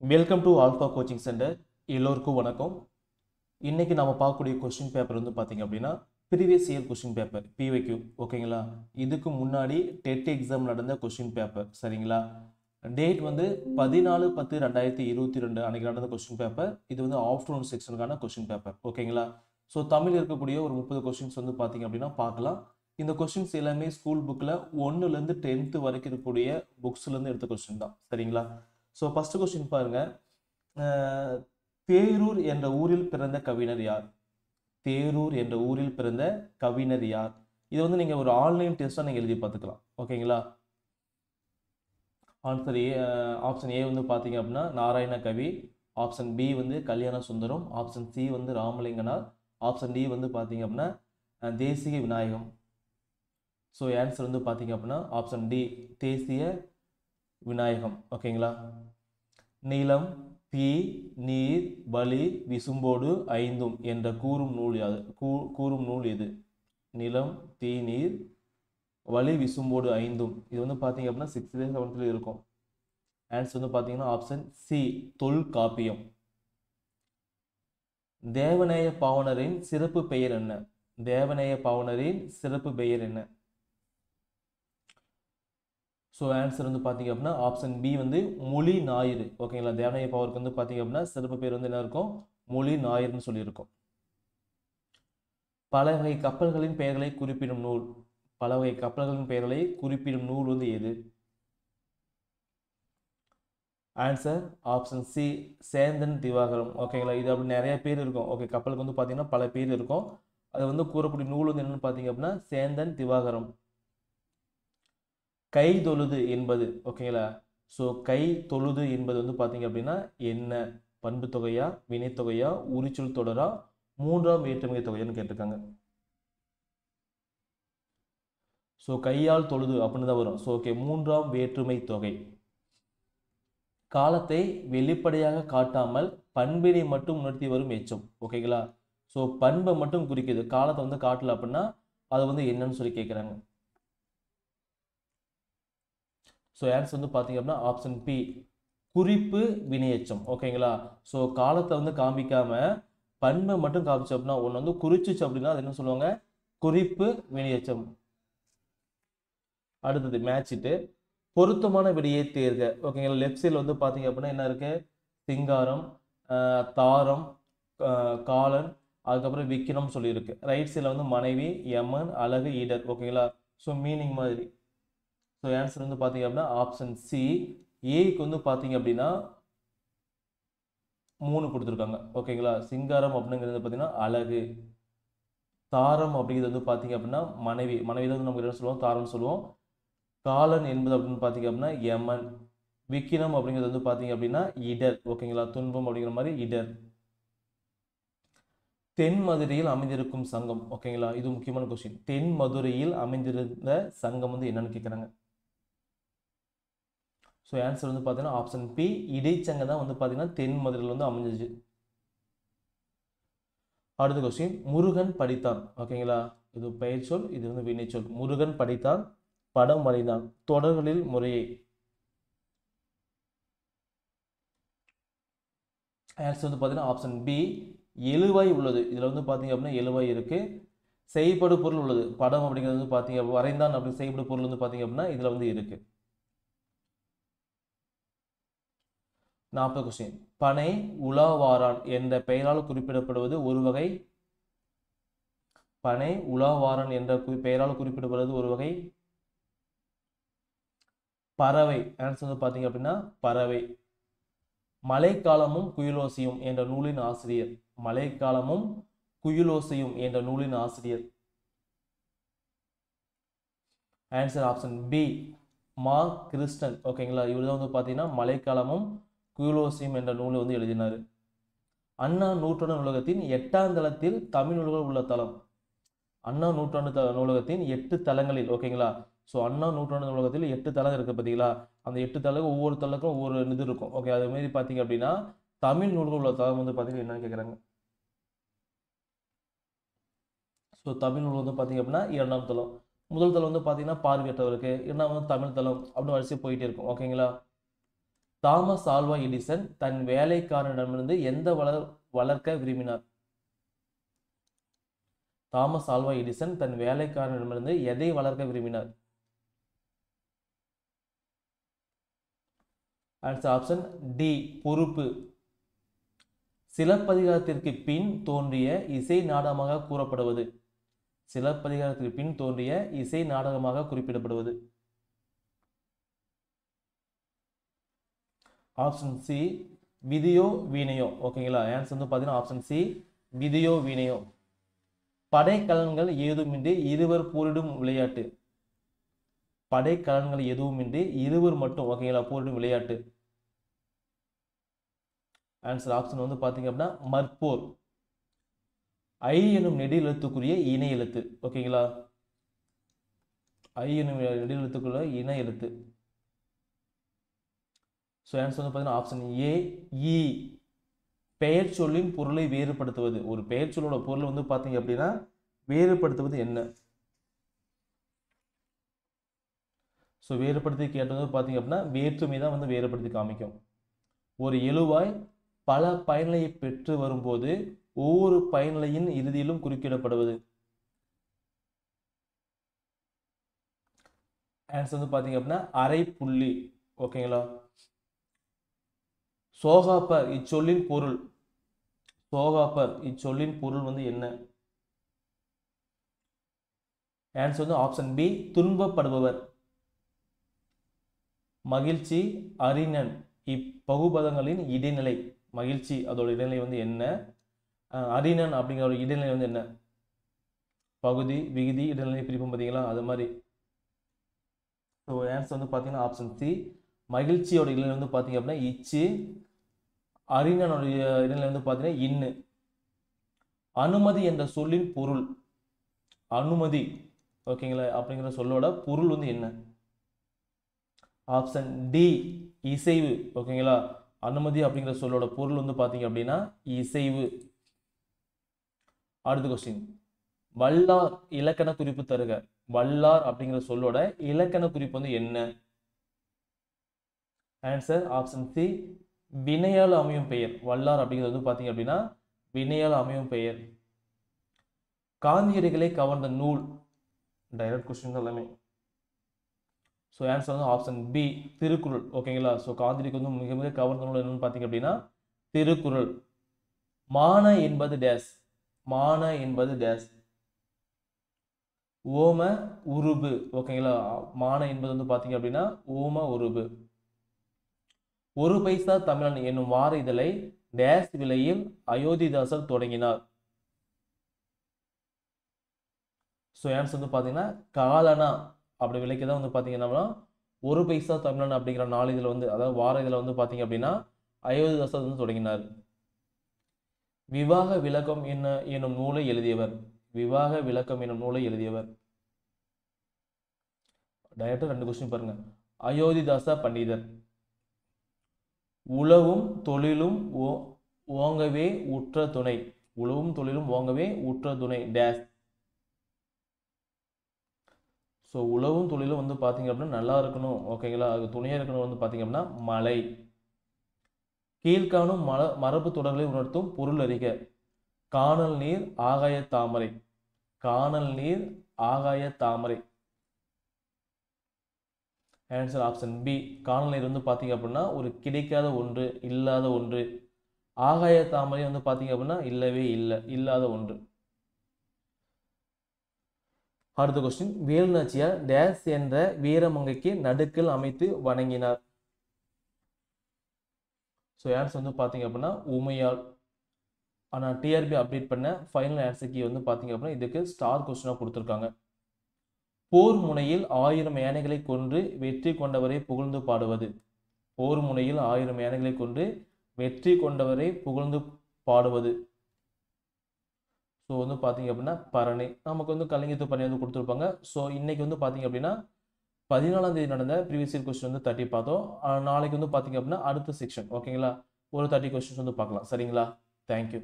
Welcome to alpha coaching centre. எல்லோருக்கும் வணக்கம். இன்னைக்கு நம்ம பார்க்கக்கூடிய கொஸ்டின் பேப்பர் வந்து பார்த்தீங்க அப்படின்னா previous year question paper PYQ. ஓகேங்களா? இதுக்கு முன்னாடி டெட் எக்ஸாம் நடந்த கொஸ்டின் பேப்பர். சரிங்களா? டேட் வந்து 14/10/2022 அன்னைக்கு நடந்த கொஸ்டின் பேப்பர். இது வந்து ஆஃப்டர்நூன் செக்ஷனுக்கான கொஸ்டின் பேப்பர். ஓகேங்களா? ஸோ தமிழ் இருக்கக்கூடிய ஒரு 30 கொஸ்டின்ஸ் வந்து பார்த்தீங்க அப்படின்னா பார்க்கலாம். இந்த கொஸ்டின்ஸ் எல்லாமே ஸ்கூல் புக்கில் 1லேருந்து 10th வரைக்கும் இருக்கக்கூடிய புக்ஸ்லேருந்து எடுத்த கொஸ்டின் தான். சரிங்களா? ஸோ ஃபர்ஸ்ட் கொஸ்டின் பாருங்க. தேரூர் என்ற ஊரில் பிறந்த கவிஞர் யார்? தேரூர் என்ற ஊரில் பிறந்த கவிஞர் யார்? இது வந்து நீங்க ஒரு ஆன்லைன் டெஸ்டா நீங்க எழுதி பார்த்துக்கலாம். ஓகேங்களா? Answer A. ஆப்ஷன் ஏ வந்து பார்த்தீங்க அப்படின்னா நாராயண கவி. ஆப்ஷன் பி வந்து கல்யாண சுந்தரம். ஆப்ஷன் சி வந்து ராமலிங்கனார். ஆப்ஷன் டி வந்து பார்த்தீங்க அப்படின்னா தேசிக விநாயகம். ஸோ ஆன்சர் வந்து பார்த்தீங்க அப்படின்னா ஆப்ஷன் டி தேசிய விநாயகம். ஓகேங்களா? நிலம், தீ, நீர், வலி, விசும்போடு ஐந்தும் என்ற கூறும் நூல் யாது? கூறும் நூல் எது? நிலம், தீ, நீர், வலி, விசும்போடு ஐந்தும். இது வந்து பார்த்தீங்க அப்படின்னா 6th 7th இருக்கும். ஆன்சர் வந்து பார்த்தீங்கன்னா ஆப்ஷன் சி தொல்காப்பியம். தேவநேய பாவனரின் சிறப்பு பெயர் என்ன? தேவநேய பாவனரின் சிறப்பு பெயர் என்ன? ஸோ ஆன்சர் வந்து பார்த்தீங்க அப்படின்னா ஆப்ஷன் பி வந்து மொழி ஞாயிறு. ஓகேங்களா? தேவநேய பாவருக்கு வந்து பார்த்தீங்க அப்படின்னா சிறப்பு பேர் வந்து என்ன இருக்கும்? மொழி ஞாயிறுன்னு சொல்லியிருக்கும். பல வகை கப்பல்களின் பெயர்களை குறிப்பிடும் நூல். பல வகை கப்பல்களின் பெயர்களை குறிப்பிடும் நூல் வந்து எது? Answer option C Sendan Divakaram. ஓகேங்களா? இது அப்படி நிறைய பேர் இருக்கும். ஓகே, கப்பலுக்கு வந்து பார்த்தீங்கன்னா பல பேர் இருக்கும். அது வந்து கூறக்கூடிய நூல் வந்து என்னன்னு பார்த்தீங்க அப்படின்னா சேந்தன் திவாகரம். கை தொழுது என்பது. ஓகேங்களா? ஸோ கை தொழுது என்பது வந்து பார்த்தீங்க அப்படின்னா என்ன? பண்பு தொகையா, வினைத்தொகையா, உரிச்சொல் தொடரா, மூன்றாம் வேற்றுமை தொகையான்னு கேட்டிருக்காங்க. ஸோ கையால் தொழுது அப்படின்னு தான் வரும். ஸோ ஓகே, மூன்றாம் வேற்றுமை தொகை. காலத்தை வெளிப்படையாக காட்டாமல் பண்பினை மட்டும் உணர்த்தி வரும் எச்சம். ஓகேங்களா? ஸோ பண்பை மட்டும் குறிக்குது, காலத்தை வந்து காட்டல அப்படின்னா அது வந்து என்னன்னு சொல்லி கேட்குறாங்க. ஸோ ஆன்சர் வந்து பார்த்தீங்க அப்படின்னா ஆப்ஷன் பி குறிப்பு வினையெச்சம். ஓகேங்களா? ஸோ காலத்தை வந்து காமிக்காம பண்பை மட்டும் காமிச்சு அப்படின்னா ஒன்று வந்து குறிச்சிச்சு அப்படின்னா அது என்ன சொல்லுவாங்க? குறிப்பு வினையெச்சம். அடுத்தது மேட்சிட்டு பொருத்தமான விடையை தேர்க. ஓகேங்களா? லெஃப்ட் சைடில் வந்து பார்த்தீங்க அப்படின்னா என்ன இருக்கு? சிங்காரம், தாரம், காலன், அதுக்கப்புறம் விக்கிரம் சொல்லியிருக்கு. ரைட் சைடில் வந்து மனைவி, யமன், அழகு, இடர். ஓகேங்களா? ஸோ மீனிங் மாதிரி. ஸோ ஆன்சர் வந்து பார்த்தீங்க அப்படின்னா ஆப்ஷன் சி. ஏக்கு வந்து பார்த்தீங்க அப்படின்னா 3 கொடுத்துருக்காங்க. ஓகேங்களா? சிங்காரம் அப்படிங்கிறது பார்த்தீங்கன்னா அழகு. தாரம் அப்படிங்கிறது வந்து பார்த்தீங்க அப்படின்னா மனைவி. மனைவி தான் நம்ம என்ன சொல்லுவோம்? தாரம்னு சொல்லுவோம். காலன் என்பது அப்படின்னு பார்த்தீங்க அப்படின்னா யமன். விக்கிரம் அப்படிங்கிறது வந்து பார்த்தீங்க அப்படின்னா இடர். ஓகேங்களா? துன்பம் அப்படிங்கிற மாதிரி இடர். தென் மதுரையில் அமைந்திருக்கும் சங்கம். ஓகேங்களா? இது முக்கியமான கொஸ்டின். தென் மதுரையில் அமைந்திருந்த சங்கம் வந்து என்னன்னு கேட்குறாங்க. ஸோ ஆன்சர் வந்து பார்த்தீங்கன்னா ஆப்ஷன் பி இடைச்சங்கம் தான் வந்து பார்த்தீங்கன்னா தென் மதுரையில் வந்து அமைஞ்சிச்சு. அடுத்த கொஸ்டின் முருகன் படித்தான். ஓகேங்களா? இது பெயர் சொல், இது வந்து வினைச்சொல். முருகன் படித்தான், படம் வரைந்தான், தொடர்களில் முறையை. ஆன்சர் வந்து பார்த்தீங்கன்னா ஆப்ஷன் பி எழுவாய் உள்ளது. இதில் வந்து பார்த்தீங்க அப்படின்னா எழுவாய் இருக்கு. செய்படு பொருள் உள்ளது. படம் அப்படிங்கிறது வந்து பார்த்தீங்க வரைந்தான் அப்படி செய்படு பொருள் வந்து பார்த்தீங்க அப்படின்னா இதில் வந்து இருக்கு. 40 கொஸ்டின் பனை உலாவாரான் என்ற பெயரால் குறிப்பிடப்படுவது ஒரு வகை. பனை உலாவாரான் என்ற பெயரால் குறிப்பிடப்படுவது ஒரு வகை பறவை. ஆன்சர் வந்து பார்த்தீங்க அப்படின்னா பறவை. மழைக்காலமும் குயிலோசையும் என்ற நூலின் ஆசிரியர். மழைக்காலமும் குயிலோசையும் என்ற நூலின் ஆசிரியர். ஆன்சர் ஆப்ஷன் பி மா கிருஷ்ணன். ஓகேங்களா? இவர் தான் வந்து பார்த்தீங்கன்னா மழைக்காலமும் குயிலோசையும் என்ற நூலை வந்து எழுதினார். அண்ணா நூற்றாண்டு நூலகத்தின் 8ஆம் தளத்தில் தமிழ் நூல்கள் உள்ள தளம். அண்ணா நூற்றாண்டு நூலகத்தின் 8 தளங்களில். ஓகேங்களா? ஸோ அண்ணா நூற்றாண்டு நூலகத்தில் 8 தளம் இருக்கு பார்த்தீங்களா? அந்த 8 தளம் ஒவ்வொரு தளக்கும் ஒவ்வொரு இது இருக்கும். ஓகே, அது மாதிரி பார்த்தீங்க அப்படின்னா தமிழ் நூல்கள் உள்ள தளம் வந்து பார்த்தீங்கன்னா என்னன்னு கேட்குறாங்க. ஸோ தமிழ் நூல் வந்து பார்த்தீங்க அப்படின்னா 2ஆம் தளம். முதல் தளம் வந்து பார்த்தீங்கன்னா பார்வையற்றவருக்கு, 2ஆம் வந்து தமிழ் தளம் அப்படின்னு வரிசை போயிட்டே இருக்கும். ஓகேங்களா? தாமஸ் ஆல்வா எடிசன் தன் வேலைக்காரனிடமிருந்து எந்த வளர்க்க விரும்பினார்? தாமஸ் ஆல்வா எடிசன் தன் வேலைக்காரனிடமிருந்து எதை வளர்க்க விரும்பினார்? ஆன்சர் ஆப்ஷன் டி, பொறுப்பு. சிலப்பதிகாரத்திற்கு பின் தோன்றிய இசை நாடகமாக கூறப்படுவது? சிலப்பதிகாரத்திற்கு பின் தோன்றிய இசை நாடகமாக குறிப்பிடப்படுவது? Option C, விதியோ வீணையோ. ஓகேங்களா, ஆன்சர் வந்து பார்த்தீங்கன்னா ஆப்ஷன் சி, விதியோ வீணையோ. படைக்கலன்கள் ஏதுமின்றி இருவர் போரிடும் விளையாட்டு? படைக்கலன்கள் எதுவுமின்றி இருவர் மட்டும், ஓகேங்களா, போரிடும் விளையாட்டு. ஆன்சர் ஆப்ஷன் வந்து பார்த்தீங்க அப்படின்னா மற்போர். ஐ எனும் நெடில் எழுத்துக்குரிய இணை எழுத்து? ஓகேங்களா, ஐ எனும் நெடில் எழுத்துக்குள்ள இணை எழுத்து. ஸோ ஆன்சர் வந்து பார்த்தீங்கன்னா ஆப்ஷன் ஏ, இ. பெயர் சொல்லின் பொருளை வேறுபடுத்துவது? ஒரு பெயர் சொல்லோட பொருளை வந்து பார்த்தீங்க அப்படின்னா வேறுபடுத்துவது என்ன? ஸோ வேறுபடுத்தி கேட்டது பார்த்தீங்க அப்படின்னா வேற்றுமை தான் வந்து வேறுபடுத்தி காமிக்கும். ஒரு எழுவாய் பல பயனிலையை பெற்று வரும்போது ஒவ்வொரு பயனிலையின் இறுதியிலும் குறுக்கிடப்படுவது? ஆன்சர் வந்து பார்த்தீங்க அப்படின்னா அரை புள்ளி. ஓகேங்களா, சோகாப்பர் இச்சொல்லின் பொருள்? சோகாப்பர் இச்சொல்லின் பொருள் வந்து என்ன? ஆன்சர் வந்து ஆப்ஷன் பி, துன்பப்படுபவர். மகிழ்ச்சி, அறிஞன் இப்பகுபதங்களின் இடைநிலை. மகிழ்ச்சி அதோட இடைநிலை வந்து என்ன? அறிஞன் அப்படிங்கிற ஒரு இடைநிலை வந்து என்ன? பகுதி, விகுதி, இடைநிலை பிரிப்போம் பார்த்தீங்களா, அது மாதிரி. ஸோ ஆன்சர் வந்து பார்த்தீங்கன்னா ஆப்ஷன் சி, மகிழ்ச்சியோட இடைநிலை வந்து பார்த்தீங்க அப்படின்னா இச்சு, அறிஞனுடைய இடைநிலை வந்து பார்த்தீங்கன்னா இன்னு. அனுமதி என்ற சொல்லின் பொருள்? அனுமதி, ஓகேங்களா, அப்படிங்கிற சொல்லோட பொருள் வந்து என்ன? ஆப்ஷன் டி, இசைவு. ஓகேங்களா, அனுமதி அப்படிங்கிற சொல்லோட பொருள் வந்து பார்த்தீங்க அப்படின்னா இசைவு. அடுத்த கொஸ்டின், வல்லார் இலக்கண குறிப்பு தருக. வல்லார் அப்படிங்கிற சொல்லோட இலக்கண குறிப்பு வந்து என்ன? ஆன்சர் ஆப்ஷன் சி, வினையால் அமையும் பெயர். வல்லார் அப்படிங்கிறது வந்து பார்த்தீங்க அப்படின்னா வினையால் அமையும் பெயர். காந்தியடிகளை கவர்ந்த நூல்? டைரக்ட் கொஸ்டின் எல்லாமே. ஸோ ஆன்சர் வந்து ஆப்ஷன் பி, திருக்குறள். ஓகேங்களா, ஸோ காந்திக்கு வந்து மிக மிக கவர்ந்த நூல் என்னன்னு பார்த்தீங்க அப்படின்னா திருக்குறள். மான என்பது டேஸ்? மான என்பது டேஸ்? ஓம உருபு. ஓகேங்களா, மான என்பது வந்து பார்த்தீங்க அப்படின்னா ஓம உருபு. ஒரு பைசா தமிழன் என்னும் வார இதழை டேஸ் விலையில் அயோத்திதாசர் தொடங்கினார்? ஸோ ஆன்சர் வந்து பார்த்தீங்கன்னா காலனா அப்படி விலைக்கு தான் வந்து பார்த்தீங்கன்னா ஒரு பைசா தமிழன் அப்படிங்கிற நாளிதழ் வந்து, அதாவது வார இதில் வந்து பார்த்தீங்க அப்படின்னா அயோத்திதாசர் வந்து தொடங்கினார். விவாக விளக்கம் என்னும் நூலை எழுதியவர்? விவாக விளக்கம் என்னும் நூலை எழுதியவர்? டைரக்டா ரெண்டு கொஸ்டின் பாருங்க. அயோத்திதாச பண்டிதர். உழவும் தொழிலும் ஓங்கவே உற்ற துணை. உழவும் தொழிலும் ஓங்கவே உற்ற துணை டேஸ்? ஸோ உழவும் தொழிலும் வந்து பார்த்தீங்க அப்படின்னா நல்லா இருக்கணும், ஓகேங்களா, அது துணையாக இருக்கணும் வந்து பார்த்தீங்க அப்படின்னா மலை. கீழ்காணும் மரபு தொடர்களை உணர்த்தும் பொருள் அறிக. காணல் நீர் ஆகாய தாமரை. காணல் நீர் ஆகாய தாமரை. ஆன்சர் ஆப்ஷன் பி, காணல் நீர் வந்து பார்த்தீங்க அப்படின்னா ஒரு கிடைக்காத ஒன்று, இல்லாத ஒன்று. ஆகாய தாமரை வந்து பார்த்தீங்க அப்படின்னா இல்லவே இல்லை, இல்லாத ஒன்று. அடுத்த கொஸ்டின், வேலுநாச்சியார் டேஸ் என்ற வீரமங்கைக்கு நடுக்கல் அமைத்து வணங்கினார்? ஸோ ஆன்சர் வந்து பார்த்தீங்க அப்படின்னா உமையால். ஆனால் டிஆர்பி அப்டேட் பண்ண ஃபைனல் ஆன்சர் வந்து பார்த்தீங்க அப்படின்னா இதுக்கு ஸ்டார் கொஸ்டினாக கொடுத்துருக்காங்க. போர் முனையில் 1000 யானைகளை கொன்று வெற்றி கொண்டவரை புகழ்ந்து பாடுவது? போர் முனையில் 1000 யானைகளை கொன்று வெற்றி கொண்டவரை புகழ்ந்து பாடுவது? ஸோ வந்து பார்த்தீங்க அப்படின்னா பரணி. நமக்கு வந்து கலிங்கத்து பரணி வந்து கொடுத்துருப்பாங்க. ஸோ இன்னைக்கு வந்து பார்த்தீங்க அப்படின்னா 14ஆம் தேதி நடந்த ப்ரீவியஸ் இயர் கொஸ்டின் வந்து 30 பார்த்தோம். நாளைக்கு வந்து பார்த்தீங்க அப்படின்னா அடுத்த செக்ஷன், ஓகேங்களா, ஒரு 30 கொஸ்டின்ஸ் வந்து பார்க்கலாம். சரிங்களா, தேங்க்யூ.